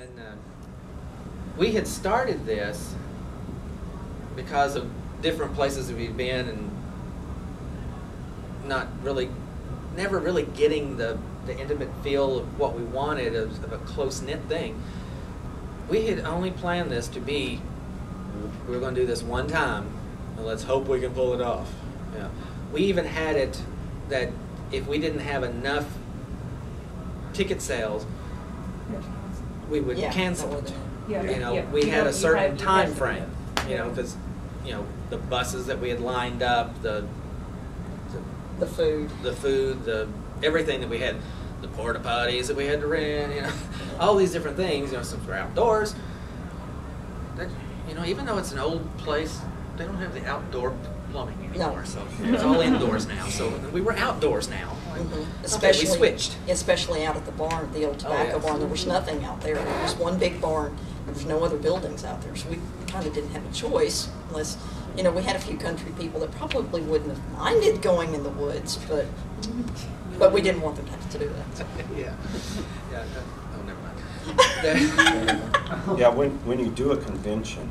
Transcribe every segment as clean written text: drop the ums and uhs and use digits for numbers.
And we had started this because of different places that we'd been and never really getting the intimate feel of what we wanted of a close-knit thing. We had only planned this to be, we're going to do this one time, and let's hope we can pull it off. Yeah. We even had it that if we didn't have enough ticket sales, we would cancel it. We had a certain time frame, because the buses that we had lined up, the food, everything that we had, the porta potties that we had to rent, all these different things. Since we're outdoors, even though it's an old place, they don't have the outdoor plumbing anymore. No. So it's all indoors now. So we were outdoors now. Especially, we switched. Especially out at the barn, the old tobacco barn. There was nothing out there. There was one big barn. There was no other buildings out there. So we kind of didn't have a choice unless, we had a few country people that probably wouldn't have minded going in the woods, but we didn't want them to have to do that. Yeah. Oh, never mind. Yeah, when you do a convention,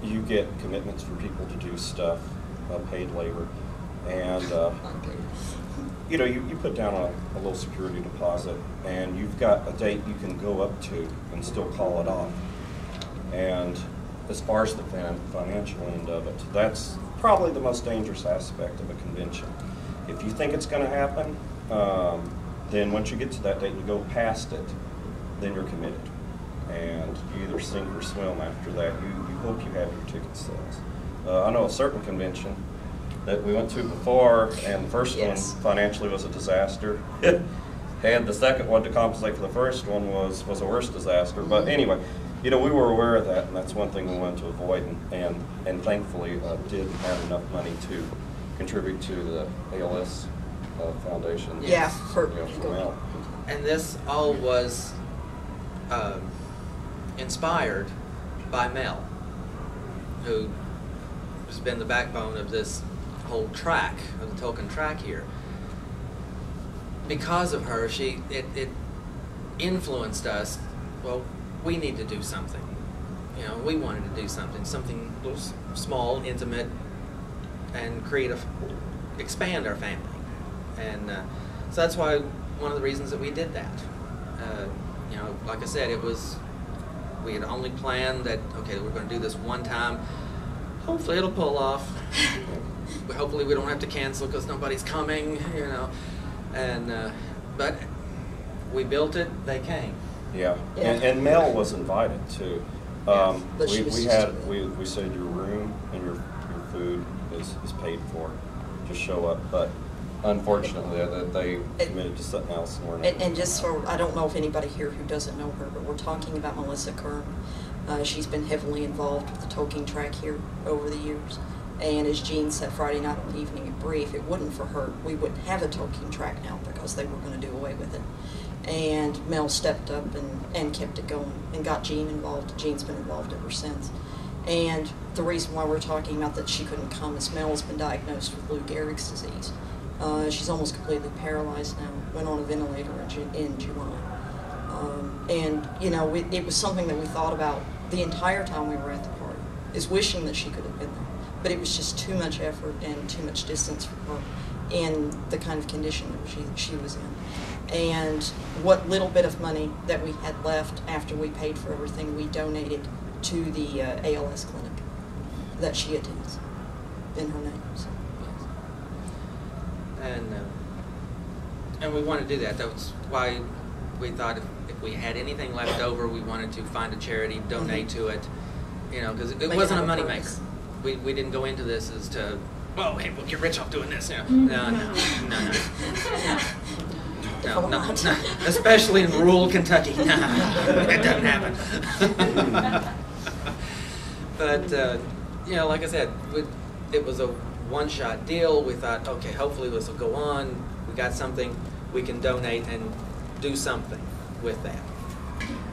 you get commitments from people to do stuff, paid labor, and you put down a little security deposit, and you've got a date you can go up to and still call it off. And as far as the financial end of it, that's probably the most dangerous aspect of a convention. If you think it's going to happen, then once you get to that date and you go past it, then you're committed. And you either sink or swim after that. You hope you have your ticket sales. I know a certain convention that we went to before, and the first one financially was a disaster. And the second one, to compensate for the first one, was a worse disaster. But anyway, we were aware of that, and that's one thing we wanted to avoid, and thankfully did have enough money to contribute to the ALS Foundation. Yeah, for Mel. And this all was inspired by Mel, who has been the backbone of this whole track, of the Tolkien track here. Because of her, it influenced us. Well, we need to do something. We wanted to do something a little small, intimate, and expand our family. And so that's why one of the reasons that we did that. Like I said, we had only planned that, okay, we're going to do this one time. Hopefully it'll pull off. Hopefully we don't have to cancel because nobody's coming, And but we built it, they came. Yeah. And Mel was invited too. We said your room and your food is paid for. Just show up, but unfortunately they committed to something else. And just so, I don't know if anybody here who doesn't know her, but we're talking about Melissa Kern. She's been heavily involved with the Tolkien track here over the years. And as Gene said Friday night on the evening at Brief, it wouldn't for her, we wouldn't have a Tolkien track now because they were going to do away with it. And Mel stepped up and kept it going and got Gene involved. Gene's been involved ever since. And the reason why we're talking about that she couldn't come is Mel's been diagnosed with Lou Gehrig's disease. She's almost completely paralyzed now, went on a ventilator in July. It was something that we thought about the entire time we were at the party, is wishing that she could have been there. But it was just too much effort and too much distance for her in the kind of condition that she was in. And what little bit of money that we had left after we paid for everything, we donated to the ALS clinic that she attends in her name. So, yes. And we wanted to do that. That's why we thought if we had anything left over, we wanted to find a charity, donate to it, because it wasn't a moneymaker. We didn't go into this as to, well, hey, we'll get rich off doing this. No. No. Especially in rural Kentucky. No, that doesn't happen. But, like I said, it was a one-shot deal. We thought, okay, hopefully this will go on. We got something, we can donate and do something with that.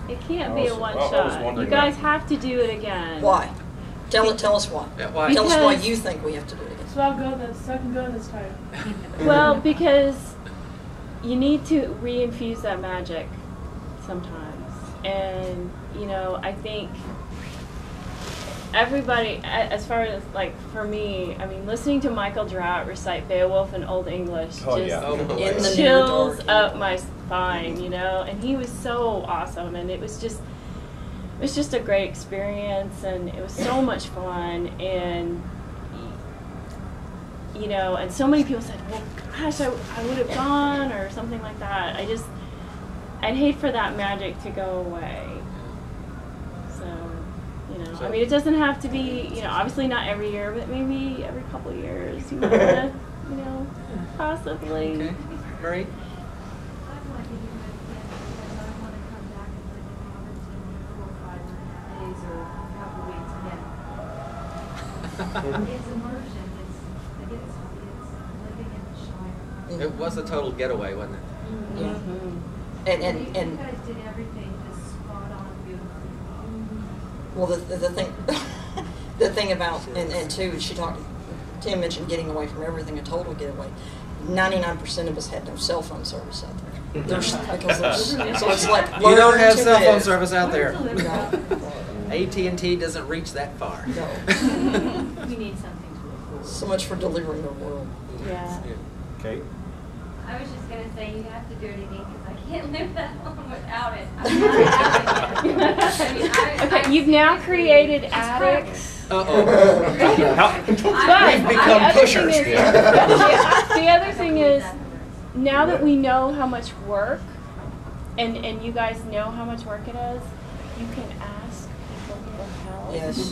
It can't be a one-shot. You guys have to do it again. Why? Tell us why. Yeah, why? Tell us why you think we have to do it again. So I can go this time. Well, because you need to reinfuse that magic sometimes. And, you know, I think everybody, as far as, like, for me, I mean, listening to Michael Drought recite Beowulf in Old English just chills up my spine, you know, and he was so awesome, and it was just a great experience, and it was so much fun, and, you know, and so many people said, well, gosh, I would have gone, or something like that. I'd hate for that magic to go away. So, you know, I mean, it doesn't have to be, you know, obviously not every year, but maybe every couple of years, you know, you know, possibly. Okay. Marie? I'd like to do it again because I want to come back and live in Robertson for 4 or 5 days or a couple of weeks again. It's immersion. It's living in the Shire. It was a total getaway, wasn't it? Yeah. Mm-hmm. And you guys did everything just spot on, beautifully. Well, the thing about, and too, Tim mentioned getting away from everything, a total getaway. 99% of us had no cell phone service out there. So it's like, you don't have cell phone live. service out there. No. AT&T doesn't reach that far. No. We need something to look forward to. So much for delivering the world. Yeah. Kate? I was just going to say you have to do it again because I can't live that long without it. Okay, you've now created attics. Uh-oh. We've become pushers. The other thing is, now that we know how much work, and you guys know how much work it is, you can ask people for help. Yes.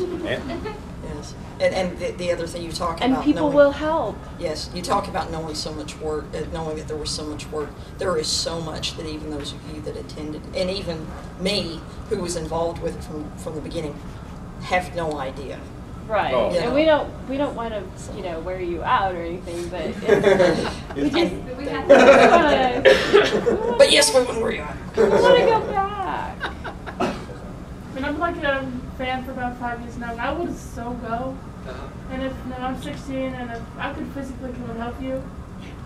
Yes. And the other thing you talk about. And people will help. Yes, you talk about knowing so much work, knowing that there was so much work. There is so much that even those of you that attended, and even me, who was involved with it from the beginning, have no idea. Right. Oh. And we don't want to, you know, wear you out or anything, but But yes, we wouldn't worry about it. we want to go back. I mean, I'm like a fan for about 5 years now, and I would so go. And if now I'm 16 and if I could physically come and help you,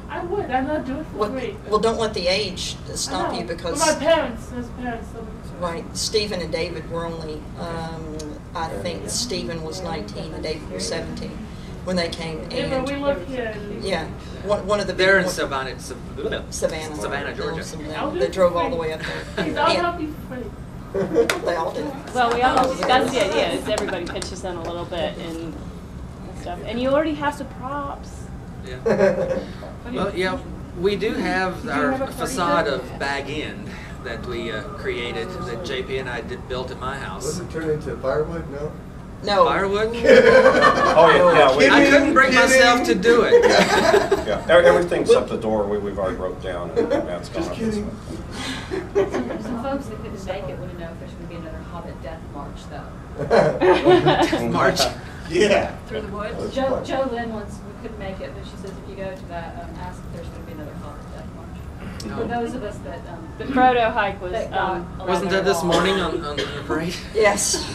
I would. I'd not do it for free. Well, don't let the age stop I know. you because. But my parents, as parents, Right, Stephen and David were only, I think Stephen was 19 and David was 17 when they came. Yeah, but we live here. Yeah, one of the big. They're in ones- Savannah, Georgia. They drove all the way up there. I'll help you for free. They all did. Well, that's the idea, is everybody pitches in a little bit and stuff. And you already have the props. Yeah. Well, yeah, we do have our facade of Bag End that we created, that JP and I built at my house. Was it turned into firewood? No. No. Firewood? Oh, yeah. I couldn't bring myself to do it. Yeah, everything's up the door. We've already wrote down, and that's gone Just up. kidding. Some folks that couldn't make it want to know if there's going to be another Hobbit death march, though. March. Yeah. Through the woods. Joe Lynn once couldn't make it, but she says if you go to that, ask if there's going to be another Hobbit death march. For those of us that The Frodo hike was. that got Wasn't that this along. morning on the parade? Yes.